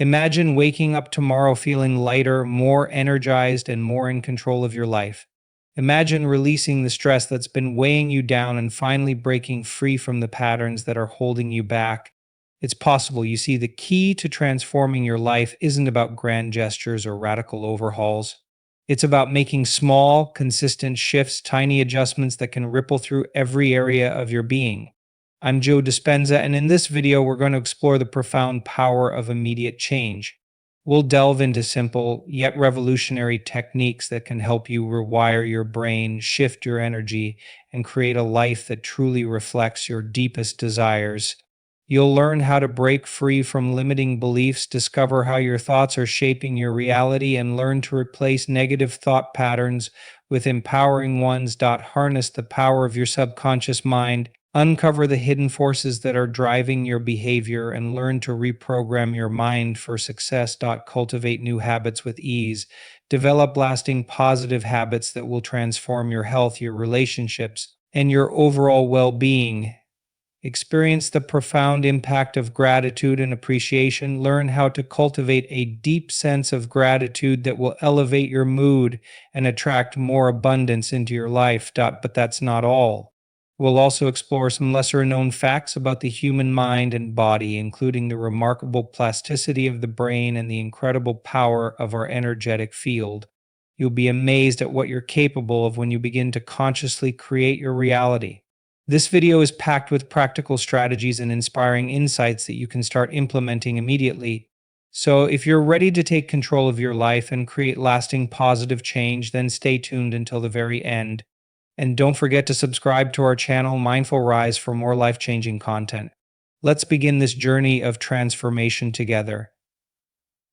Imagine waking up tomorrow feeling lighter, more energized, and more in control of your life. Imagine releasing the stress that's been weighing you down and finally breaking free from the patterns that are holding you back. It's possible. You see, the key to transforming your life isn't about grand gestures or radical overhauls. It's about making small, consistent shifts, tiny adjustments that can ripple through every area of your being. I'm Joe Dispenza, and in this video, we're going to explore the profound power of immediate change. We'll delve into simple yet revolutionary techniques that can help you rewire your brain, shift your energy, and create a life that truly reflects your deepest desires. You'll learn how to break free from limiting beliefs, discover how your thoughts are shaping your reality, and learn to replace negative thought patterns with empowering ones. Harness the power of your subconscious mind. Uncover the hidden forces that are driving your behavior and learn to reprogram your mind for success. Cultivate new habits with ease. Develop lasting positive habits that will transform your health, your relationships, and your overall well being. Experience the profound impact of gratitude and appreciation. Learn how to cultivate a deep sense of gratitude that will elevate your mood and attract more abundance into your life. But that's not all. We'll also explore some lesser known facts about the human mind and body, including the remarkable plasticity of the brain and the incredible power of our energetic field. You'll be amazed at what you're capable of when you begin to consciously create your reality. This video is packed with practical strategies and inspiring insights that you can start implementing immediately. So if you're ready to take control of your life and create lasting positive change, then stay tuned until the very end. And don't forget to subscribe to our channel, Mindful Rise, for more life-changing content. Let's begin this journey of transformation together.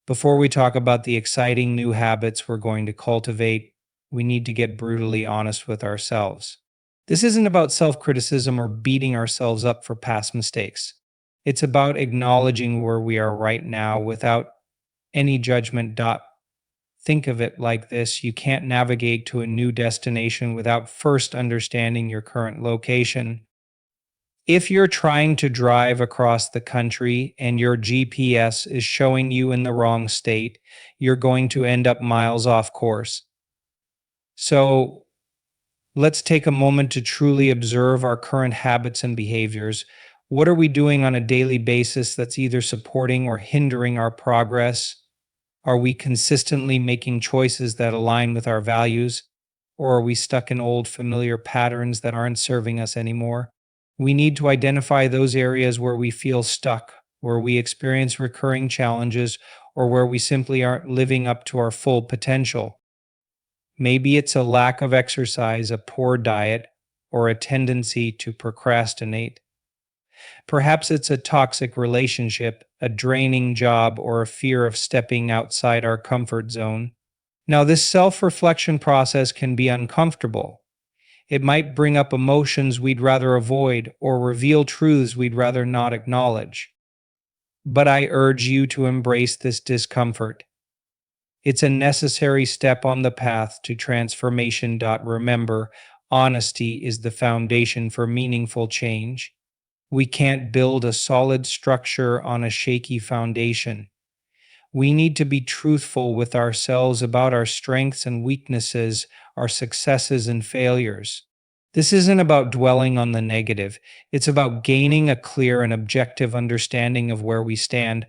Before we talk about the exciting new habits we're going to cultivate, we need to get brutally honest with ourselves. This isn't about self-criticism or beating ourselves up for past mistakes. It's about acknowledging where we are right now without any judgment. Think of it like this: you can't navigate to a new destination without first understanding your current location. If you're trying to drive across the country and your GPS is showing you in the wrong state, you're going to end up miles off course. So let's take a moment to truly observe our current habits and behaviors. What are we doing on a daily basis that's either supporting or hindering our progress? Are we consistently making choices that align with our values, or are we stuck in old familiar patterns that aren't serving us anymore? We need to identify those areas where we feel stuck, where we experience recurring challenges, or where we simply aren't living up to our full potential. Maybe it's a lack of exercise, a poor diet, or a tendency to procrastinate. Perhaps it's a toxic relationship, a draining job, or a fear of stepping outside our comfort zone. Now, this self-reflection process can be uncomfortable. It might bring up emotions we'd rather avoid or reveal truths we'd rather not acknowledge. But I urge you to embrace this discomfort. It's a necessary step on the path to transformation. Remember, honesty is the foundation for meaningful change. We can't build a solid structure on a shaky foundation. We need to be truthful with ourselves about our strengths and weaknesses, our successes and failures. This isn't about dwelling on the negative. It's about gaining a clear and objective understanding of where we stand.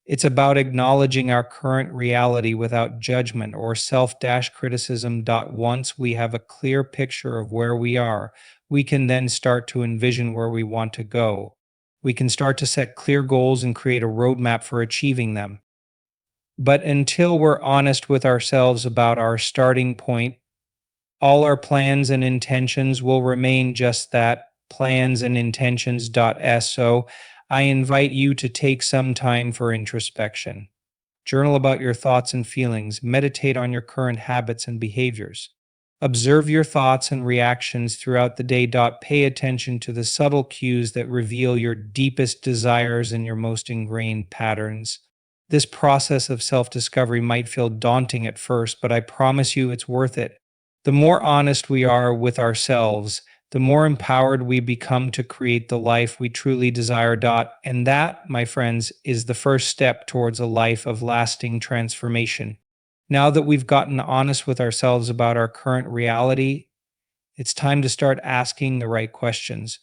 It's about acknowledging our current reality without judgment or self-criticism. Once we have a clear picture of where we are, we can then start to envision where we want to go. We can start to set clear goals and create a roadmap for achieving them. But until we're honest with ourselves about our starting point, all our plans and intentions will remain just that, plans and intentions. So I invite you to take some time for introspection. Journal about your thoughts and feelings. Meditate on your current habits and behaviors. Observe your thoughts and reactions throughout the day. Pay attention to the subtle cues that reveal your deepest desires and your most ingrained patterns. This process of self-discovery might feel daunting at first, but I promise you it's worth it. The more honest we are with ourselves, the more empowered we become to create the life we truly desire. And that, my friends, is the first step towards a life of lasting transformation. Now that we've gotten honest with ourselves about our current reality, it's time to start asking the right questions.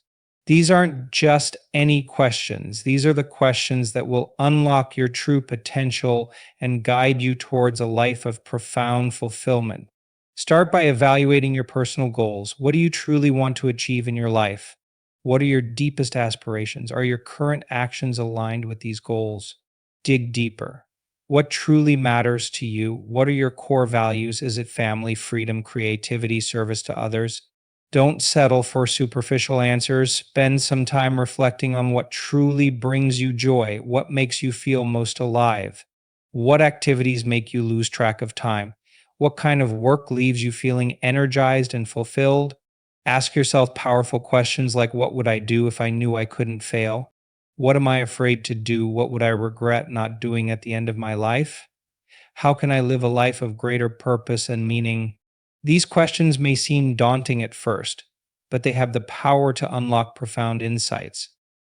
These aren't just any questions. These are the questions that will unlock your true potential and guide you towards a life of profound fulfillment. Start by evaluating your personal goals. What do you truly want to achieve in your life? What are your deepest aspirations? Are your current actions aligned with these goals? Dig deeper. What truly matters to you? What are your core values? Is it family, freedom, creativity, service to others? Don't settle for superficial answers. Spend some time reflecting on what truly brings you joy, what makes you feel most alive, what activities make you lose track of time, what kind of work leaves you feeling energized and fulfilled. Ask yourself powerful questions like, what would I do if I knew I couldn't fail? What am I afraid to do? What would I regret not doing at the end of my life? How can I live a life of greater purpose and meaning? These questions may seem daunting at first, but they have the power to unlock profound insights.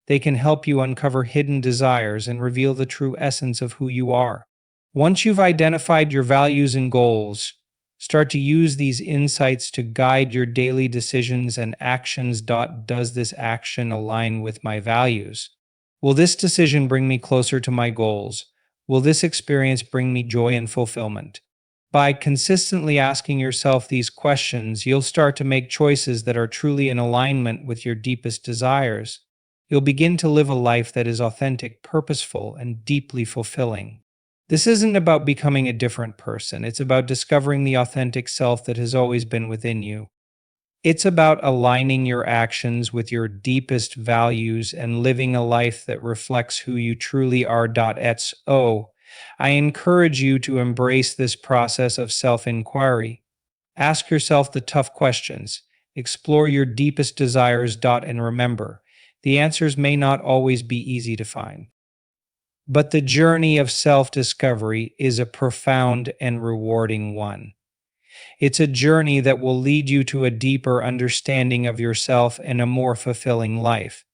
They can help you uncover hidden desires and reveal the true essence of who you are. Once you've identified your values and goals, start to use these insights to guide your daily decisions and actions. Does this action align with my values? Will this decision bring me closer to my goals? Will this experience bring me joy and fulfillment? By consistently asking yourself these questions, you'll start to make choices that are truly in alignment with your deepest desires. You'll begin to live a life that is authentic, purposeful, and deeply fulfilling. This isn't about becoming a different person. It's about discovering the authentic self that has always been within you. It's about aligning your actions with your deepest values and living a life that reflects who you truly are. I encourage you to embrace this process of self inquiry. Ask yourself the tough questions, explore your deepest desires. And remember, the answers may not always be easy to find. But the journey of self discovery is a profound and rewarding one. It's a journey that will lead you to a deeper understanding of yourself and a more fulfilling life.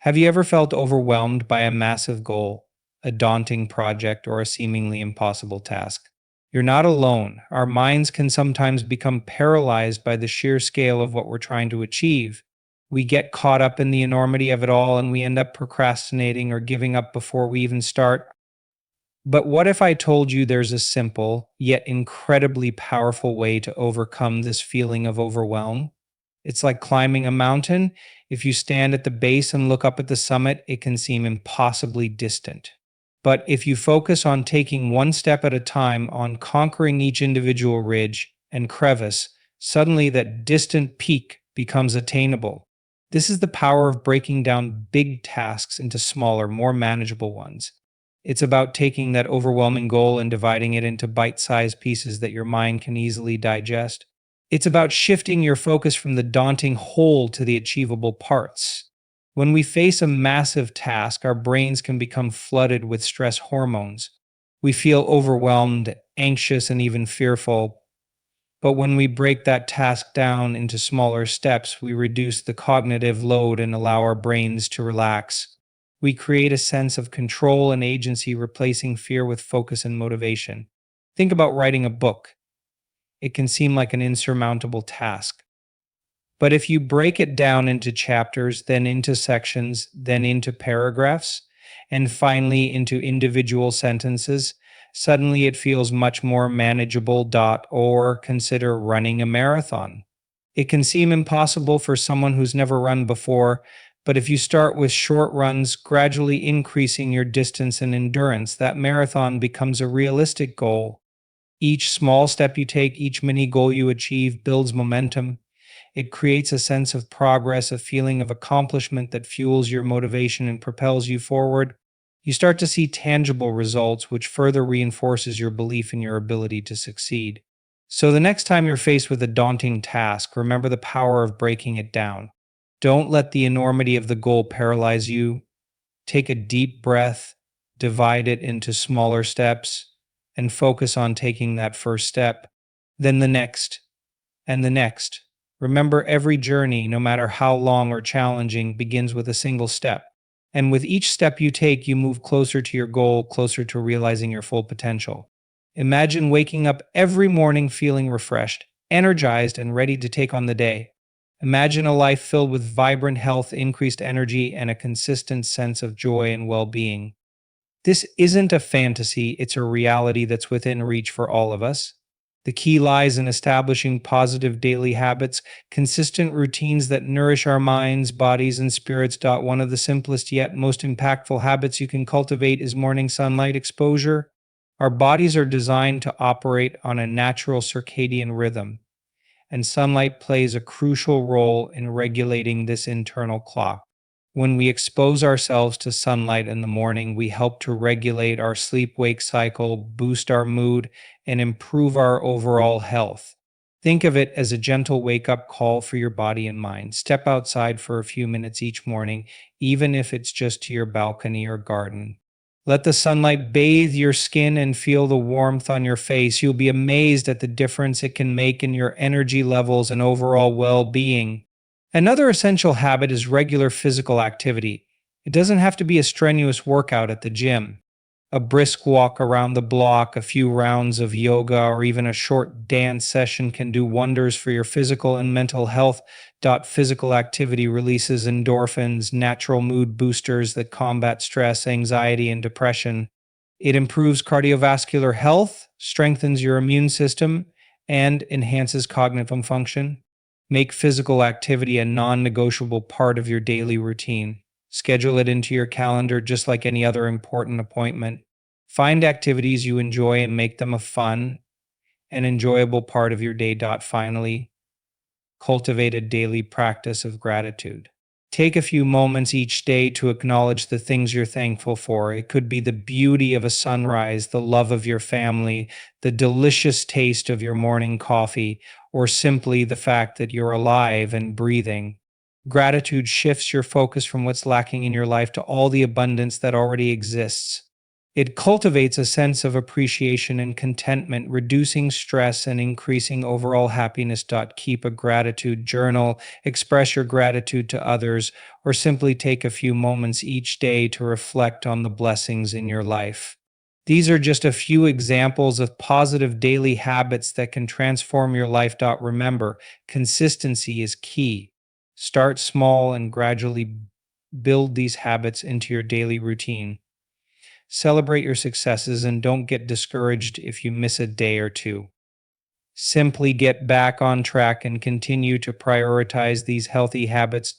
Have you ever felt overwhelmed by a massive goal, a daunting project, or a seemingly impossible task? You're not alone. Our minds can sometimes become paralyzed by the sheer scale of what we're trying to achieve. We get caught up in the enormity of it all and we end up procrastinating or giving up before we even start. But what if I told you there's a simple, yet incredibly powerful way to overcome this feeling of overwhelm? It's like climbing a mountain. If you stand at the base and look up at the summit, it can seem impossibly distant. But if you focus on taking one step at a time, on conquering each individual ridge and crevice, suddenly that distant peak becomes attainable. This is the power of breaking down big tasks into smaller, more manageable ones. It's about taking that overwhelming goal and dividing it into bite-sized pieces that your mind can easily digest. It's about shifting your focus from the daunting whole to the achievable parts. When we face a massive task, our brains can become flooded with stress hormones. We feel overwhelmed, anxious, and even fearful. But when we break that task down into smaller steps, we reduce the cognitive load and allow our brains to relax. We create a sense of control and agency, replacing fear with focus and motivation. Think about writing a book. It can seem like an insurmountable task. But if you break it down into chapters, then into sections, then into paragraphs, and finally into individual sentences, suddenly it feels much more manageable. Or consider running a marathon. It can seem impossible for someone who's never run before, but if you start with short runs, gradually increasing your distance and endurance, that marathon becomes a realistic goal. Each small step you take, each mini goal you achieve builds momentum. It creates a sense of progress, a feeling of accomplishment that fuels your motivation and propels you forward. You start to see tangible results, which further reinforces your belief in your ability to succeed. So the next time you're faced with a daunting task, remember the power of breaking it down. Don't let the enormity of the goal paralyze you. Take a deep breath, divide it into smaller steps, and focus on taking that first step, then the next, and the next. Remember, every journey, no matter how long or challenging, begins with a single step. And with each step you take, you move closer to your goal, closer to realizing your full potential. Imagine waking up every morning feeling refreshed, energized, and ready to take on the day. Imagine a life filled with vibrant health, increased energy, and a consistent sense of joy and well being. This isn't a fantasy, it's a reality that's within reach for all of us. The key lies in establishing positive daily habits, consistent routines that nourish our minds, bodies, and spirits. One of the simplest yet most impactful habits you can cultivate is morning sunlight exposure. Our bodies are designed to operate on a natural circadian rhythm, and sunlight plays a crucial role in regulating this internal clock. When we expose ourselves to sunlight in the morning, we help to regulate our sleep wake cycle, boost our mood, and improve our overall health. Think of it as a gentle wake up call for your body and mind. Step outside for a few minutes each morning, even if it's just to your balcony or garden. Let the sunlight bathe your skin and feel the warmth on your face. You'll be amazed at the difference it can make in your energy levels and overall well being. Another essential habit is regular physical activity. It doesn't have to be a strenuous workout at the gym. A brisk walk around the block, a few rounds of yoga, or even a short dance session can do wonders for your physical and mental health. Physical activity releases endorphins, natural mood boosters that combat stress, anxiety, and depression. It improves cardiovascular health, strengthens your immune system, and enhances cognitive function. Make physical activity a non negotiable part of your daily routine. Schedule it into your calendar just like any other important appointment. Find activities you enjoy and make them a fun and enjoyable part of your day. Finally, cultivate a daily practice of gratitude. Take a few moments each day to acknowledge the things you're thankful for. It could be the beauty of a sunrise, the love of your family, the delicious taste of your morning coffee, or simply the fact that you're alive and breathing. Gratitude shifts your focus from what's lacking in your life to all the abundance that already exists. It cultivates a sense of appreciation and contentment, reducing stress and increasing overall happiness. Keep a gratitude journal, express your gratitude to others, or simply take a few moments each day to reflect on the blessings in your life. These are just a few examples of positive daily habits that can transform your life. Remember, consistency is key. Start small and gradually build these habits into your daily routine. Celebrate your successes and don't get discouraged if you miss a day or two. Simply get back on track and continue to prioritize these healthy habits.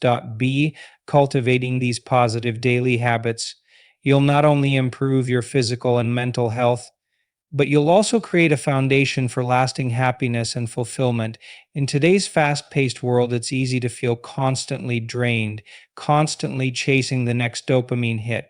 Cultivating these positive daily habits, you'll not only improve your physical and mental health, but you'll also create a foundation for lasting happiness and fulfillment. In today's fast paced world, it's easy to feel constantly drained, constantly chasing the next dopamine hit.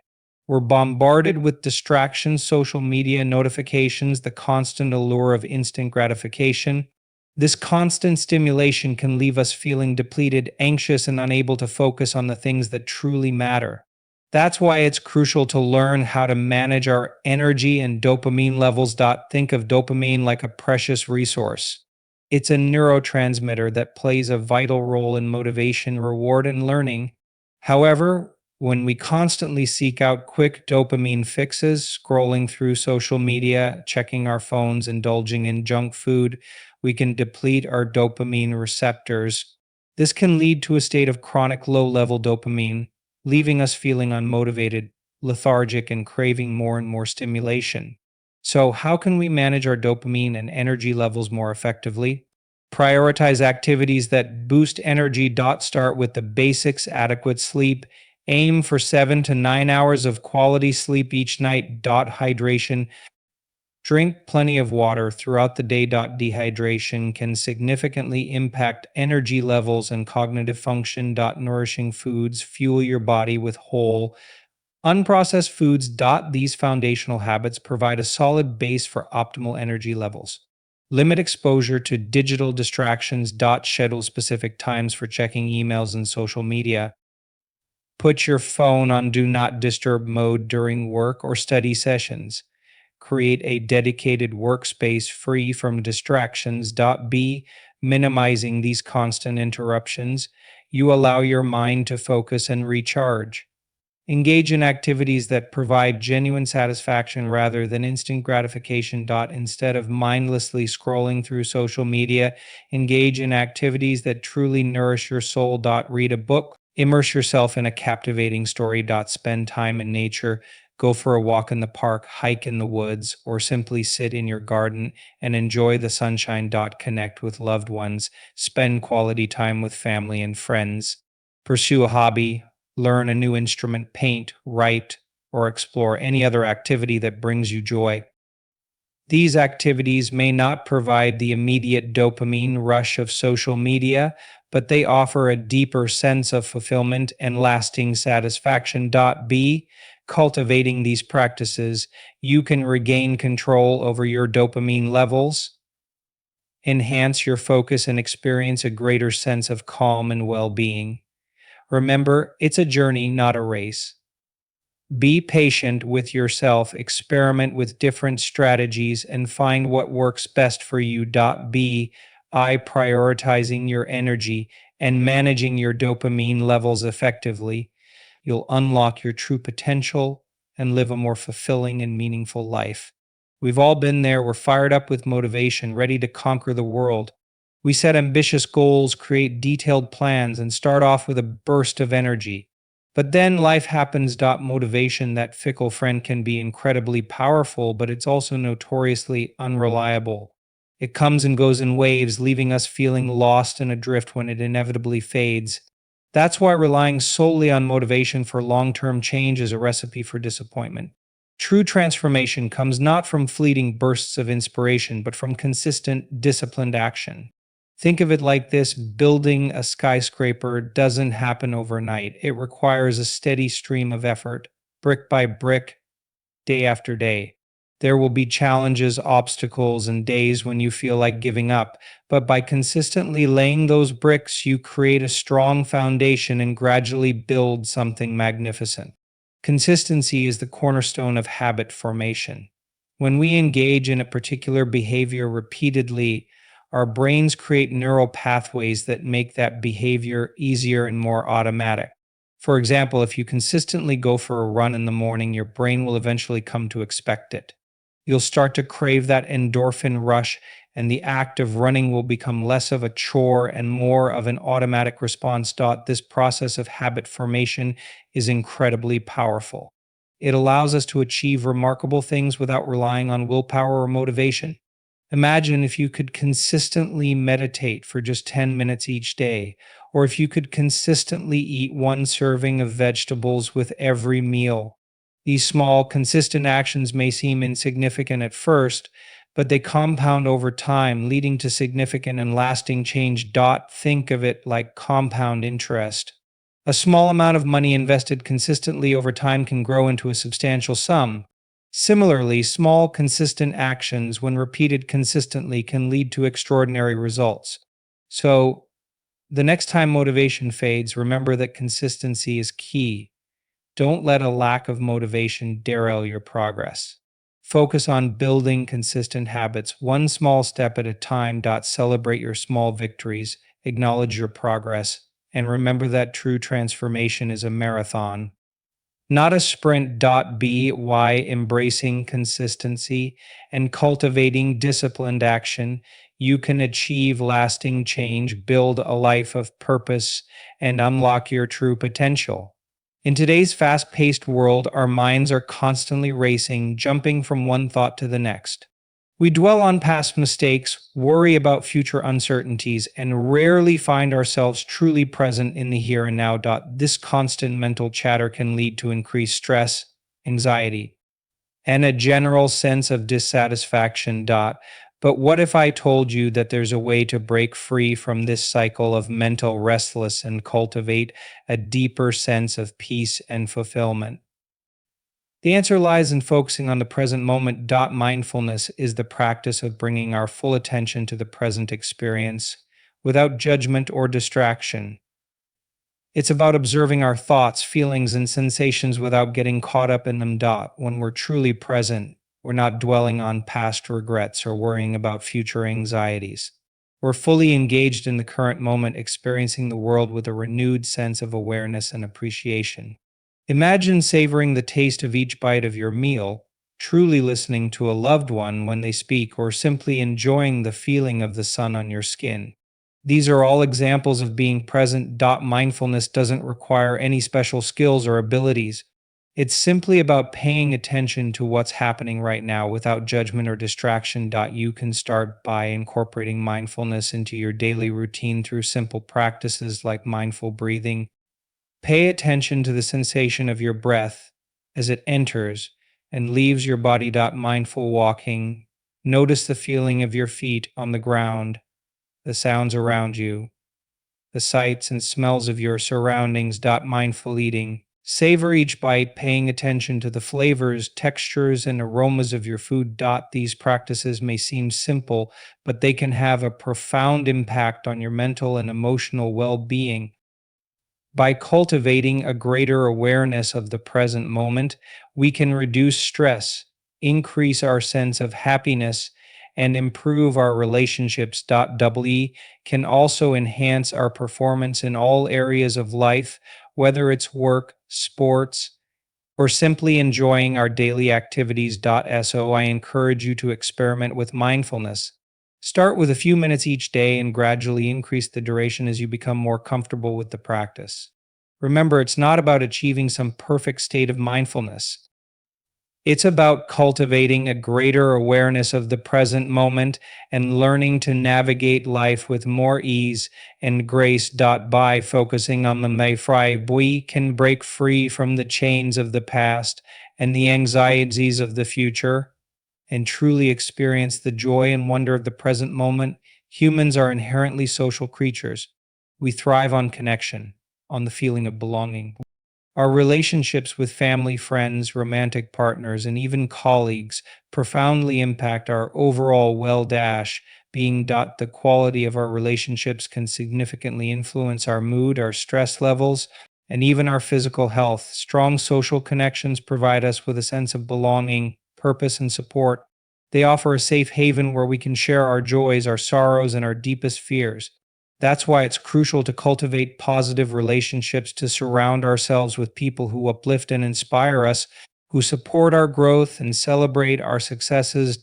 We're bombarded with distractions, social media, notifications, the constant allure of instant gratification. This constant stimulation can leave us feeling depleted, anxious, and unable to focus on the things that truly matter. That's why it's crucial to learn how to manage our energy and dopamine levels. Think of dopamine like a precious resource. It's a neurotransmitter that plays a vital role in motivation, reward, and learning. However, when we constantly seek out quick dopamine fixes, scrolling through social media, checking our phones, indulging in junk food, we can deplete our dopamine receptors. This can lead to a state of chronic low level dopamine, leaving us feeling unmotivated, lethargic, and craving more and more stimulation. So, how can we manage our dopamine and energy levels more effectively? Prioritize activities that boost energy. Start with the basics: adequate sleep. Aim for 7 to 9 hours of quality sleep each night. Hydration. Drink plenty of water throughout the day. Dehydration can significantly impact energy levels and cognitive function. Nourishing foods fuel your body with whole, unprocessed foods. These foundational habits provide a solid base for optimal energy levels. Limit exposure to digital distractions. Schedule specific times for checking emails and social media. Put your phone on do not disturb mode during work or study sessions. Create a dedicated workspace free from distractions. B. Minimizing these constant interruptions. You allow your mind to focus and recharge. Engage in activities that provide genuine satisfaction rather than instant gratification. Instead of mindlessly scrolling through social media, engage in activities that truly nourish your soul. Read a book, immerse yourself in a captivating story. Spend time in nature, go for a walk in the park, hike in the woods, or simply sit in your garden and enjoy the sunshine. Connect with loved ones, spend quality time with family and friends, pursue a hobby, learn a new instrument, paint, write, or explore any other activity that brings you joy. These activities may not provide the immediate dopamine rush of social media, but they offer a deeper sense of fulfillment and lasting satisfaction. B. Cultivating these practices, you can regain control over your dopamine levels, enhance your focus, and experience a greater sense of calm and well being. Remember, it's a journey, not a race. Be patient with yourself, experiment with different strategies, and find what works best for you. B. Prioritizing your energy and managing your dopamine levels effectively. You'll unlock your true potential and live a more fulfilling and meaningful life. We've all been there. We're fired up with motivation, ready to conquer the world. We set ambitious goals, create detailed plans, and start off with a burst of energy. But then life happens. Motivation, that fickle friend, can be incredibly powerful, but it's also notoriously unreliable. It comes and goes in waves, leaving us feeling lost and adrift when it inevitably fades. That's why relying solely on motivation for long-term change is a recipe for disappointment. True transformation comes not from fleeting bursts of inspiration, but from consistent, disciplined action. Think of it like this: building a skyscraper doesn't happen overnight. It requires a steady stream of effort, brick by brick, day after day. There will be challenges, obstacles, and days when you feel like giving up, but by consistently laying those bricks, you create a strong foundation and gradually build something magnificent. Consistency is the cornerstone of habit formation. When we engage in a particular behavior repeatedly, our brains create neural pathways that make that behavior easier and more automatic. For example, if you consistently go for a run in the morning, your brain will eventually come to expect it. You'll start to crave that endorphin rush, and the act of running will become less of a chore and more of an automatic response. This process of habit formation is incredibly powerful. It allows us to achieve remarkable things without relying on willpower or motivation. Imagine if you could consistently meditate for just 10 minutes each day, or if you could consistently eat one serving of vegetables with every meal. These small, consistent actions may seem insignificant at first, but they compound over time, leading to significant and lasting change. Think of it like compound interest. A small amount of money invested consistently over time can grow into a substantial sum. Similarly, small, consistent actions, when repeated consistently, can lead to extraordinary results. So, the next time motivation fades, remember that consistency is key. Don't let a lack of motivation derail your progress. Focus on building consistent habits, one small step at a time. Celebrate your small victories, acknowledge your progress, and remember that true transformation is a marathon, not a sprint. By embracing consistency and cultivating disciplined action, you can achieve lasting change, build a life of purpose, and unlock your true potential. In today's fast paced world, our minds are constantly racing, jumping from one thought to the next. We dwell on past mistakes, worry about future uncertainties, and rarely find ourselves truly present in the here and now. This constant mental chatter can lead to increased stress, anxiety, and a general sense of dissatisfaction. But what if I told you that there's a way to break free from this cycle of mental restlessness and cultivate a deeper sense of peace and fulfillment? The answer lies in focusing on the present moment. Mindfulness is the practice of bringing our full attention to the present experience without judgment or distraction. It's about observing our thoughts, feelings, and sensations without getting caught up in them. When we're truly present, We're not dwelling on past regrets or worrying about future anxieties. We're fully engaged in the current moment, experiencing the world with a renewed sense of awareness and appreciation. Imagine savoring the taste of each bite of your meal, truly listening to a loved one when they speak, or simply enjoying the feeling of the sun on your skin. These are all examples of being present. Mindfulness doesn't require any special skills or abilities. It's simply about paying attention to what's happening right now without judgment or distraction. You can start by incorporating mindfulness into your daily routine through simple practices like mindful breathing. Pay attention to the sensation of your breath as it enters and leaves your body. Mindful walking. Notice the feeling of your feet on the ground, the sounds around you, the sights and smells of your surroundings. Mindful eating. Savor each bite, paying attention to the flavors, textures, and aromas of your food. These practices may seem simple, but they can have a profound impact on your mental and emotional well being. By cultivating a greater awareness of the present moment, we can reduce stress, increase our sense of happiness, and improve our relationships. Can also enhance our performance in all areas of life, whether it's work, sports, or simply enjoying our daily activities. I encourage you to experiment with mindfulness. Start with a few minutes each day and gradually increase the duration as you become more comfortable with the practice. Remember, it's not about achieving some perfect state of mindfulness. It's about cultivating a greater awareness of the present moment and learning to navigate life with more ease and grace. By focusing on the Mayfry, we can break free from the chains of the past and the anxieties of the future and truly experience the joy and wonder of the present moment. Humans are inherently social creatures. We thrive on connection, on the feeling of belonging. Our relationships with family, friends, romantic partners, and even colleagues profoundly impact our overall well-being. The quality of our relationships can significantly influence our mood, our stress levels, and even our physical health. Strong social connections provide us with a sense of belonging, purpose, and support. They offer a safe haven where we can share our joys, our sorrows, and our deepest fears. That's why it's crucial to cultivate positive relationships, to surround ourselves with people who uplift and inspire us, who support our growth and celebrate our successes.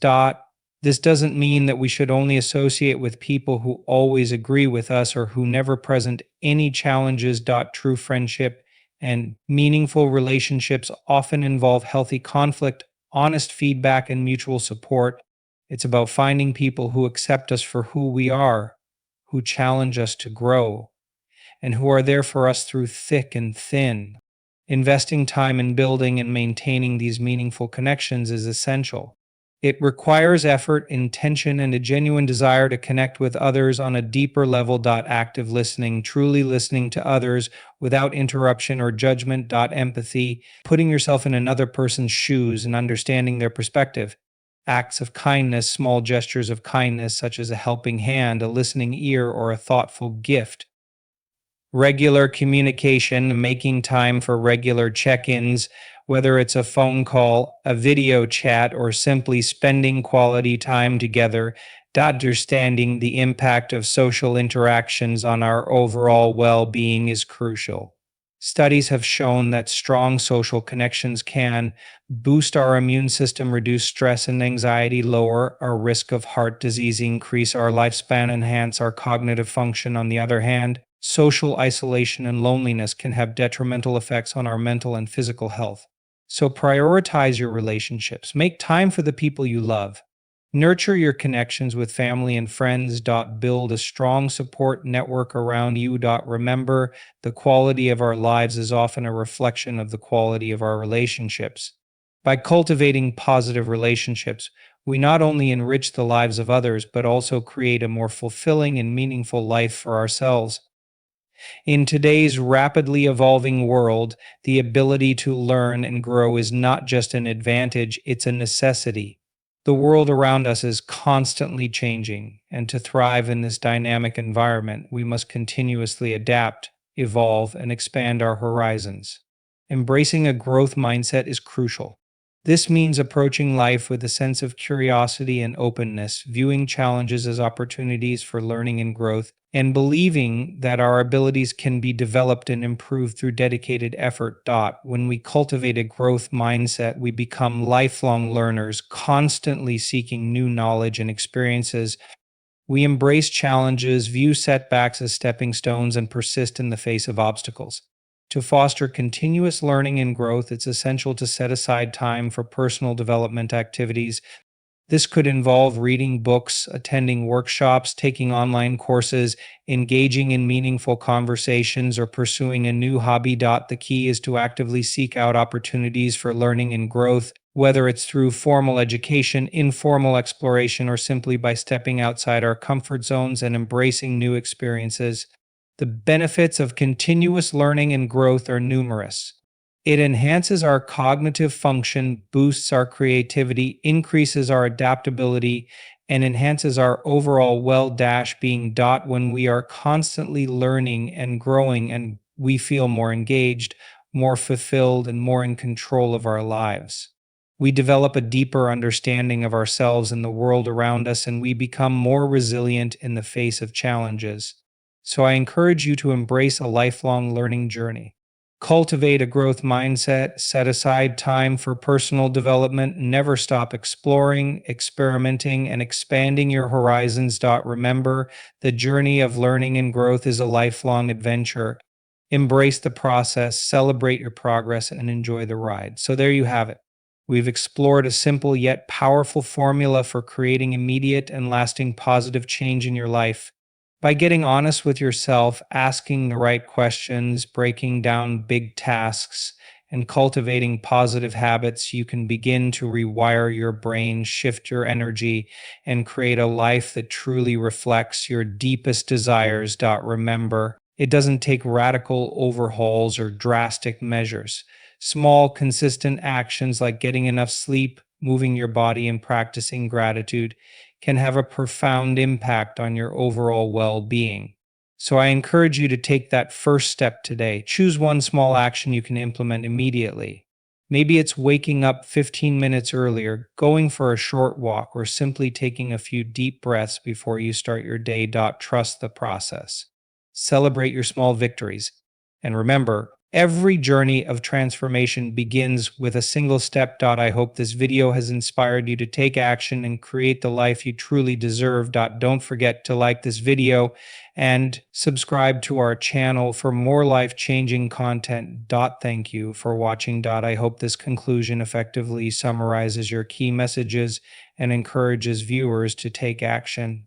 This doesn't mean that we should only associate with people who always agree with us or who never present any challenges. True friendship and meaningful relationships often involve healthy conflict, honest feedback, and mutual support. It's about finding people who accept us for who we are, who challenge us to grow, and who are there for us through thick and thin. Investing time in building and maintaining these meaningful connections is essential. It requires effort, intention, and a genuine desire to connect with others on a deeper level. Active listening, truly listening to others without interruption or judgment. Empathy, putting yourself in another person's shoes and understanding their perspective. Acts of kindness, small gestures of kindness such as a helping hand, a listening ear, or a thoughtful gift. Regular communication, making time for regular check-ins, whether it's a phone call, a video chat, or simply spending quality time together. Understanding the impact of social interactions on our overall well-being is crucial. Studies have shown that strong social connections can boost our immune system, reduce stress and anxiety, lower our risk of heart disease, increase our lifespan, enhance our cognitive function. On the other hand, social isolation and loneliness can have detrimental effects on our mental and physical health. So prioritize your relationships. Make time for the people you love. Nurture your connections with family and friends. Build a strong support network around you. Remember, the quality of our lives is often a reflection of the quality of our relationships. By cultivating positive relationships, we not only enrich the lives of others, but also create a more fulfilling and meaningful life for ourselves. In today's rapidly evolving world, the ability to learn and grow is not just an advantage, it's a necessity. The world around us is constantly changing, and to thrive in this dynamic environment, we must continuously adapt, evolve, and expand our horizons. Embracing a growth mindset is crucial. This means approaching life with a sense of curiosity and openness, viewing challenges as opportunities for learning and growth, and believing that our abilities can be developed and improved through dedicated effort. When we cultivate a growth mindset, we become lifelong learners, constantly seeking new knowledge and experiences. We embrace challenges, view setbacks as stepping stones, and persist in the face of obstacles. To foster continuous learning and growth, it's essential to set aside time for personal development activities. This could involve reading books, attending workshops, taking online courses, engaging in meaningful conversations, or pursuing a new hobby. The key is to actively seek out opportunities for learning and growth, whether it's through formal education, informal exploration, or simply by stepping outside our comfort zones and embracing new experiences. The benefits of continuous learning and growth are numerous. It enhances our cognitive function, boosts our creativity, increases our adaptability, and enhances our overall well-being. When we are constantly learning and growing, and we feel more engaged, more fulfilled, and more in control of our lives. We develop a deeper understanding of ourselves and the world around us, and we become more resilient in the face of challenges. So I encourage you to embrace a lifelong learning journey. Cultivate a growth mindset, set aside time for personal development, never stop exploring, experimenting, and expanding your horizons. Remember, the journey of learning and growth is a lifelong adventure. Embrace the process, celebrate your progress, and enjoy the ride. So there you have it. We've explored a simple yet powerful formula for creating immediate and lasting positive change in your life. By getting honest with yourself, asking the right questions, breaking down big tasks, and cultivating positive habits, you can begin to rewire your brain, shift your energy, and create a life that truly reflects your deepest desires. Remember, it doesn't take radical overhauls or drastic measures. Small, consistent actions like getting enough sleep, moving your body, and practicing gratitude can have a profound impact on your overall well-being. So I encourage you to take that first step today. Choose one small action you can implement immediately. Maybe it's waking up 15 minutes earlier, going for a short walk, or simply taking a few deep breaths before you start your day. Trust the process. Celebrate your small victories. And remember, every journey of transformation begins with a single step. I hope this video has inspired you to take action and create the life you truly deserve. Don't forget to like this video and subscribe to our channel for more life-changing content. Thank you for watching. I hope this conclusion effectively summarizes your key messages and encourages viewers to take action.